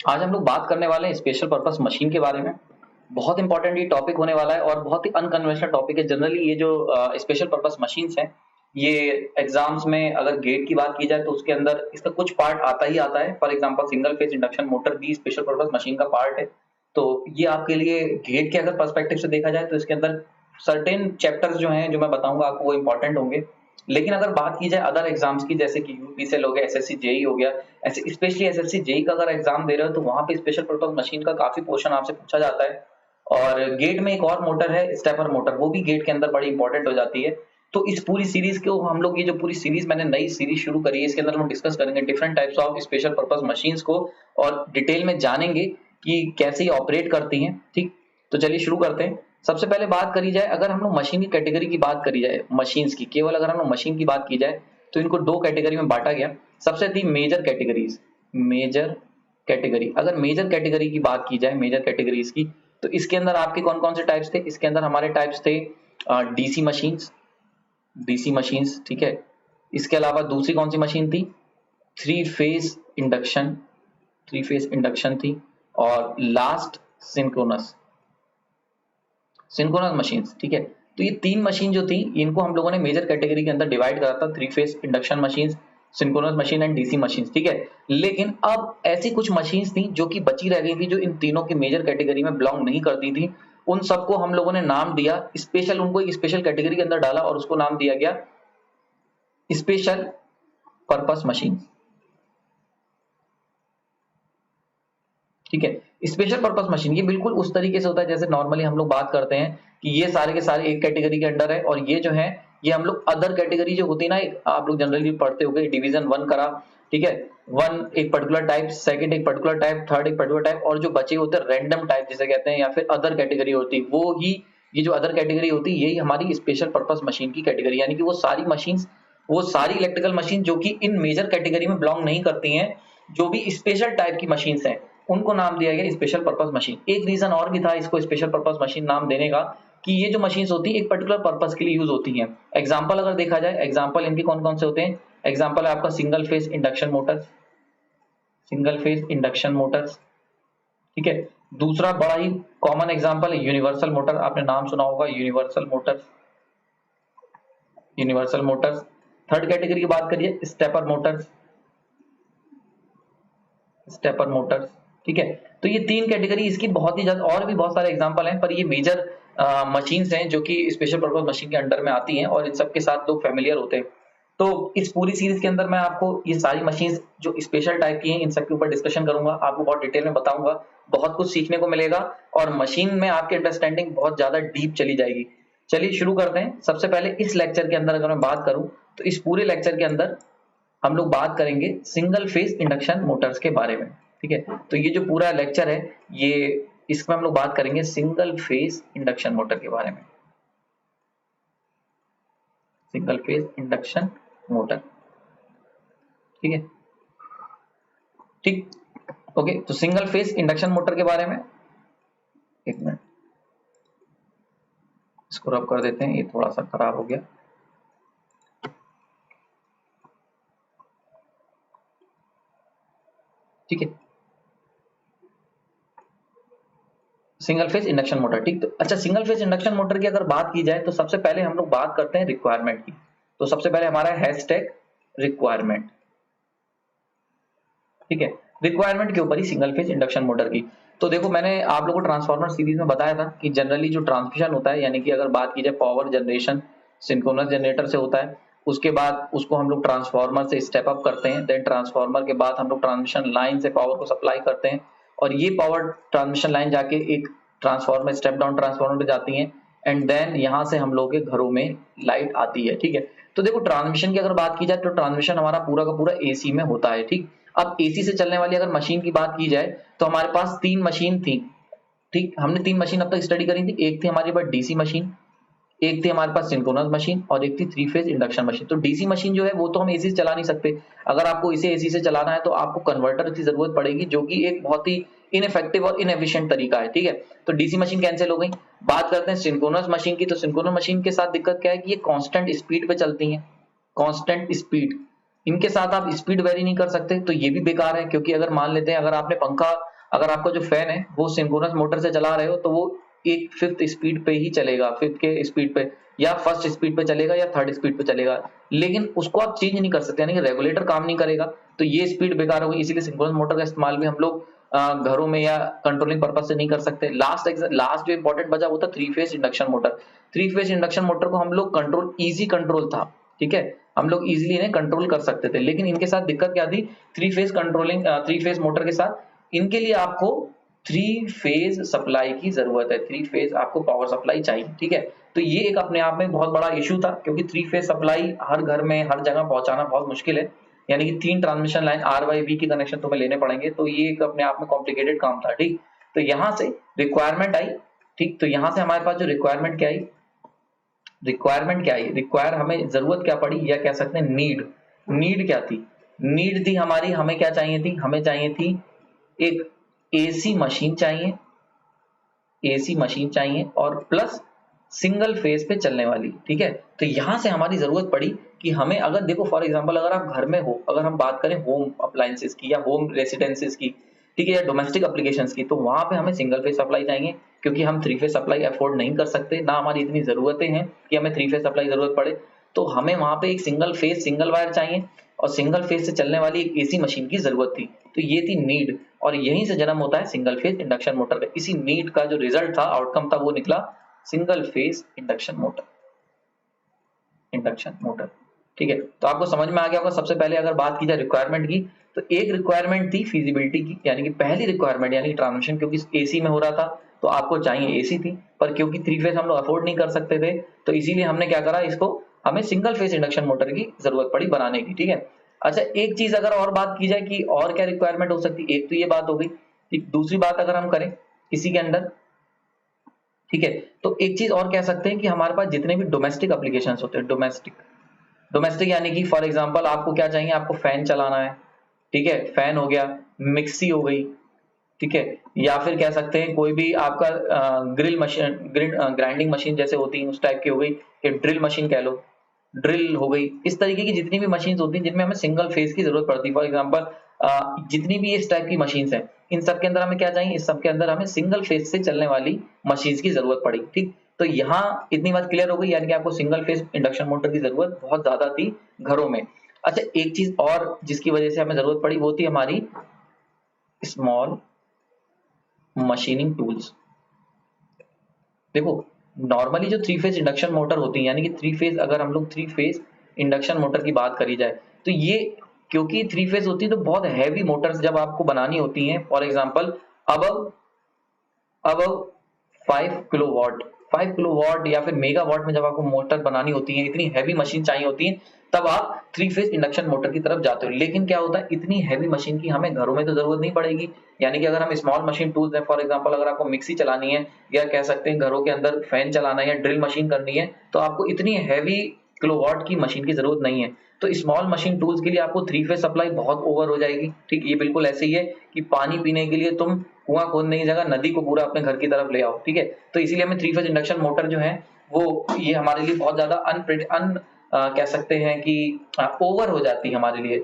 आज हम लोग बात करने वाले हैं स्पेशल पर्पस मशीन के बारे में। बहुत इंपॉर्टेंट ये टॉपिक होने वाला है और बहुत ही अनकन्वेंशनल टॉपिक है। जनरली ये जो स्पेशल पर्पस मशीन्स हैं, ये एग्जाम्स में अगर गेट की बात की जाए तो उसके अंदर इसका कुछ पार्ट आता ही आता है। For example single phase induction motor भी स्पेशल पर्पस मशीन का पार्ट है। तो ये आपके लिए गेट के अगर पर्सपेक्टिव से देखा जाए तो इसके अंदर सर्टेन चैप्टर्स जो हैं जो मैं बताऊंगा आपको वो इंपॉर्टेंट होंगे। लेकिन अगर बात की जाए अदर एग्जाम्स की, जैसे कि यूपीसीएल हो गया, एसएससी जेई हो गया, ऐसे स्पेशली एसएससी जेई का अगर एग्जाम दे रहे हो तो वहां पे स्पेशल पर्पस मशीन का काफी पोर्शन आपसे पूछा जाता है। और गेट में एक और मोटर है स्टेपर मोटर, वो भी गेट के अंदर बड़ी इंपॉर्टेंट हो जाती है। तो इस पूरी सीरीज को हम लोग, ये जो पूरी सीरीज मैंने नई सीरीज शुरू करी है, इसके अंदर हम डिस्कस करेंगे different types of special purpose machines को और डिटेल में जानेंगे कि कैसे ये ऑपरेट करती हैं। ठीक, तो चलिए शुरू करते हैं। सबसे पहले बात करी जाए, अगर हम लोग मशीन की कैटेगरी की बात करी जाए, मशीन्स की केवल अगर हम लोग मशीन की बात की जाए तो इनको दो कैटेगरी में बांटा गया। सबसे थी मेजर कैटेगरीज। मेजर कैटेगरी, अगर मेजर कैटेगरी की बात की जाए, मेजर कैटेगरीज की, तो इसके अंदर आपके कौन कौन से टाइप्स थे? इसके अंदर हमारे टाइप्स थे डीसी मशीन्स, डीसी मशीन्स, ठीक है। इसके अलावा दूसरी कौन सी मशीन थी? Three phase induction, three phase induction थी। और लास्ट सिंक्रोनस, सिंक्रोनस मशीन्स, ठीक है। तो ये तीन मशीन जो थी इनको हम लोगों ने मेजर कैटेगरी के अंदर डिवाइड करा था, three phase induction machines, synchronous machine and DC machines, ठीक है। लेकिन अब ऐसी कुछ मशीन्स थी जो कि बची रह गई थी, जो इन तीनों की मेजर कैटेगरी में बिलोंग नहीं करती थी। उन सबको हम लोगों ने नाम दिया स्पेशल, उनको एक स्पेशल कैटेगरी के अंदर डाला और उसको नाम दिया गया स्पेशल पर्पस मशीन, ठीक है। स्पेशल पर्पस मशीन ये बिल्कुल उस तरीके से होता है जैसे नॉर्मली हम लोग बात करते हैं कि ये सारे के सारे एक कैटेगरी के अंडर है, और ये जो है ये हम लोग अदर कैटेगरी जो होती है ना, आप लोग जनरली पढ़ते होंगे डिवीजन वन करा, ठीक है। वन एक पर्टिकुलर टाइप, सेकंड एक पर्टिकुलर टाइप, थर्ड एक पर्टिकुलर टाइप, और जो बचे होते हैं रैंडम टाइप जिसे कहते हैं, या फिर अदर कैटेगरी होती है, वो ही ये जो अदर कैटेगरी होती है यही हमारी स्पेशल पर्पस मशीन की कैटेगरी, यानी कि वो सारी मशीन, वो सारी इलेक्ट्रिकल मशीन जो कि इन मेजर कैटेगरी में बिलोंग नहीं करती हैं, जो भी स्पेशल टाइप की मशीन्स हैं उनको नाम दिया गया स्पेशल पर्पस मशीन। एक रीजन और भी था इसको स्पेशल पर्पस मशीन नाम देने का, कि ये जो मशीन्स होती है एक पर्टिकुलर पर्पस के लिए यूज होती हैं। एग्जांपल अगर देखा जाए, एग्जांपल इनके कौन कौन से होते हैं? एग्जांपल है आपका single phase induction motor, single phase induction Motors, ठीक है। दूसरा बड़ा ही कॉमन एग्जांपल है यूनिवर्सल मोटर, आपने नाम सुना होगा universal Motors, universal Motors. Third category की बात करिए स्टेपर मोटर्स, स्टेपर मोटर्स, ठीक है। तो ये तीन कैटेगरी, इसकी बहुत ही ज्यादा और भी बहुत सारे एग्जांपल हैं, पर ये मेजर मशीन्स हैं जो कि स्पेशल पर्पस मशीन के अंडर में आती हैं और इन सब के साथ लोग फेमिलियर होते हैं। तो इस पूरी सीरीज के अंदर मैं आपको ये सारी मशीन्स जो स्पेशल टाइप की हैं इन सब के ऊपर डिस्कशन करूंगा, आपको बहुत डिटेल में बताऊंगा, बहुत कुछ सीखने को मिलेगा और मशीन में आपकी अंडरस्टैंडिंग बहुत ज्यादा डीप चली जाएगी। चलिए शुरू करते हैं। सबसे पहले इस लेक्चर के अंदर अगर मैं बात करूं तो इस पूरे लेक्चर के अंदर हम लोग बात करेंगे सिंगल फेज इंडक्शन मोटर्स के बारे में, ठीक है। तो ये जो पूरा लेक्चर है ये, इसमें हम लोग बात करेंगे सिंगल फेज इंडक्शन मोटर के बारे में, सिंगल फेज इंडक्शन मोटर, ठीक है, ठीक। ओके, तो सिंगल फेज इंडक्शन मोटर के बारे में, एक मिनट इसको रब कर देते हैं, ये थोड़ा सा खराब हो गया, ठीक है। सिंगल फेज इंडक्शन मोटर, ठीक। तो अच्छा, सिंगल फेज इंडक्शन मोटर की अगर बात की जाए तो सबसे पहले हम लोग बात करते हैं रिक्वायरमेंट की। तो सबसे पहले हमारा हैशटैग रिक्वायरमेंट, ठीक है। रिक्वायरमेंट के ऊपर ही सिंगल फेज इंडक्शन मोटर की। तो देखो मैंने आप लोगों को ट्रांसफार्मर सीरीज में बताया था कि जनरली जो ट्रांसमिशन होता है, यानी कि अगर बात की जाए पावर जनरेशन सिंक्रोनस जनरेटर से होता है, उसके बाद उसको हम लोग ट्रांसफार्मर से स्टेप अप करते हैं, देन ट्रांसफार्मर के बाद हम लोग ट्रांसमिशन लाइन से पावर को सप्लाई करते हैं, और ये पावर ट्रांसमिशन लाइन जाके एक ट्रांसफार्मर स्टेप डाउन ट्रांसफार्मर पे जाती है, एंड देन यहाँ से हम लोग के घरों में लाइट आती है, ठीक है। तो देखो ट्रांसमिशन की अगर बात की जाए तो ट्रांसमिशन हमारा पूरा का पूरा एसी में होता है, ठीक। अब एसी से चलने वाली अगर मशीन की बात की जाए तो हमारे पास तीन मशीन थी, ठीक। हमने तीन मशीन अब तक स्टडी करी थी। एक थी हमारे पास डीसी मशीन, एक थी हमारे पास सिंक्रोनस मशीन, और एक थी थ्री फेज इंडक्शन मशीन। तो डीसी मशीन जो है वो तो हम एसी से चला नहीं सकते, अगर आपको इसे एसी से चलाना है तो आपको कन्वर्टर की जरूरत पड़ेगी, जो कि एक बहुत ही इनइफेक्टिव और इनएफिशिएंट तरीका है, ठीक है। तो डीसी मशीन कैंसिल हो गई। बात करते हैं सिंक्रोनस मशीन की। तो सिंक्रोनस मशीन के साथ दिक्कत क्या है कि ये कांस्टेंट स्पीड पे चलती हैं, कांस्टेंट स्पीड, इनके साथ आप स्पीड वेरी नहीं कर सकते, तो ये भी बेकार है। क्योंकि अगर मान लेते हैं अगर आपने पंखा अगर आपका जो फैन है वो सिंक्रोनस मोटर से चला रहे हो तो वो 1/5 स्पीड पे ही चलेगा, 5th के स्पीड पे, या 1st स्पीड पे चलेगा या 3rd स्पीड पे चलेगा, लेकिन उसको आप चेंज नहीं कर सकते, यानी कि रेगुलेटर काम नहीं करेगा तो ये स्पीड बेकार होगी। इसीलिए सिंक्रोनस मोटर का इस्तेमाल भी हम लोग घरों में या कंट्रोलिंग पर्पज से नहीं कर सकते। लास्ट जो इंपॉर्टेंट बचा वो था 3 phase induction motor. 3 phase induction motor को हम लोग इजी कंट्रोल था, ठीक है, हम लोग इजीली इन्हें कंट्रोल कर सकते थे, लेकिन इनके साथ दिक्कत क्या थी, 3 फेज मोटर के साथ इनके लिए आपको 3 फेज सप्लाई की जरूरत है, 3 फेज आपको पावर सप्लाई चाहिए, ठीक है। तो ये एक अपने आप में बहुत बड़ा इशू था, क्योंकि 3 फेज सप्लाई हर घर में हर जगह पहुंचाना बहुत मुश्किल है, यानी कि 3 ट्रांसमिशन लाइन RYB की कनेक्शन तुम्हें लेने पड़ेंगे, तो ये एक अपने आप में कॉम्प्लिकेटेड काम था, ठीक। तो यहां से रिक्वायरमेंट आई, ठीक, तो यहां से हमारे पास जो रिक्वायरमेंट क्या आई, हमें जरूरत क्या पड़ी, या कह सकते हैं नीड क्या थी, नीड थी हमारी, हमें क्या चाहिए थी, हमें चाहिए थी एक एसी मशीन चाहिए और प्लस सिंगल फेज पे चलने वाली, ठीक है। तो यहां से हमारी जरूरत पड़ी कि हमें, अगर देखो फॉर एग्जांपल अगर आप घर में हो, अगर हम बात करें होम अप्लायंसेस की या होम रेसिडेंसेस की, ठीक है, या डोमेस्टिक एप्लीकेशंस की, तो वहां पे हमें सिंगल फेज सप्लाई चाहिए, क्योंकि हम 3 फेज सप्लाई अफोर्ड नहीं कर सकते, ना हमारी इतनी जरूरतें हैं कि हमें 3 फेज सप्लाई जरूरत पड़े। तो हमें वहां पे एक सिंगल वायर चाहिए और सिंगल फेज से चलने वाली एक एसी मशीन की जरूरत थी। तो ये थी नीड, और यहीं से जन्म होता है सिंगल फेज इंडक्शन मोटर का। इसी नीड का जो रिजल्ट था, आउटकम था, वो निकला सिंगल फेज इंडक्शन मोटर, ठीक है। तो आपको समझ में आ गया होगा। सबसे पहले अगर बात की जाए रिक्वायरमेंट की, तो एक रिक्वायरमेंट थी फिजिबिलिटी की, यानी कि पहली रिक्वायरमेंट, यानी ट्रांसमिशन क्योंकि एसी में हो रहा था तो आपको चाहिए एसी थी, पर क्योंकि 3 फेज हम लोग अफोर्ड नहीं कर सकते थे, तो इसीलिए हमने क्या करा, इसको हमें सिंगल फेज इंडक्शन मोटर की जरूरत पड़ी बनाने की, ठीक है। अच्छा, एक चीज अगर और बात की जाए कि और क्या रिक्वायरमेंट हो सकती है, एक तो ये बात हो गई, ठीक। दूसरी बात अगर हम करें इसी के अंदर, ठीक है, तो एक चीज और कह सकते हैं कि हमारे पास जितने भी डोमेस्टिक एप्लीकेशंस होते हैं, डोमेस्टिक यानी कि फॉर एग्जांपल आपको क्या चाहिए, आपको फैन चलाना है, ठीक है, फैन हो गया, मिक्सी हो गई, ठीक है, या फिर कह सकते हैं कोई भी आपका ग्राइंडिंग मशीन जैसे होती है उस टाइप की हो गई, कि ड्रिल मशीन कह लो, ड्रिल हो गई, इस तरीके की जितनी भी मशीन होती हैं जिनमें हमें सिंगल फेज की जरूरत पड़ती है, फॉर एग्जांपल जितनी भी इस टाइप की मशीन हैं, इन सब के अंदर हमें क्या चाहिए, इस सब के अंदर हमें सिंगल फेज से चलने वाली मशीन की जरूरत पड़ी, ठीक। तो यहाँ इतनी बात क्लियर हो गई, यानी कि आपको सिंगल फेज इंडक्शन मोटर की जरूरत बहुत ज्यादा थी घरों में। अच्छा, एक चीज और जिसकी वजह से हमें जरूरत पड़ी, वो थी हमारी स्मॉल मशीनिंग टूल्स। देखो, नॉर्मली जो 3 फेज इंडक्शन मोटर होती है, यानी कि 3 फेज, अगर हम लोग 3 फेज इंडक्शन मोटर की बात करी जाए, तो ये क्योंकि 3 फेज होती है तो बहुत हैवी मोटर्स जब आपको बनानी होती हैं, फॉर एग्जांपल अब 5 किलोवाट या फिर मेगावाट में जब आपको मोटर बनानी होती है, इतनी हैवी मशीन चाहिए होती है, तब आप 3 फेज इंडक्शन मोटर की तरफ जाते हो। लेकिन क्या होता है, इतनी हैवी मशीन की हमें घरों में तो जरूरत नहीं पड़ेगी, यानी कि अगर हम स्मॉल मशीन टूल्स हैं, फॉर एग्जांपल अगर आपको मिक्सी चलानी है, या कह सकते हैं घरों के अंदर फैन चलाना है या ड्रिल मशीन करनी है, तो आपको इतनी हैवी किलोवाट की मशीन की जरूरत नहीं है। तो स्मॉल मशीन टूल्स के लिए आपको 3 फेज सप्लाई बहुत ओवर हो जाएगी, ठीक। ये बिल्कुल ऐसे ही है कि पानी पीने के लिए तुम कुआं खोदने की जगह नदी को पूरा अपने घर की तरफ ले आओ, ठीक है। तो इसीलिए हमें 3 फेज इंडक्शन मोटर जो है वो, ये हमारे लिए बहुत ज्यादा कह सकते हैं कि ओवर हो जाती है हमारे लिए।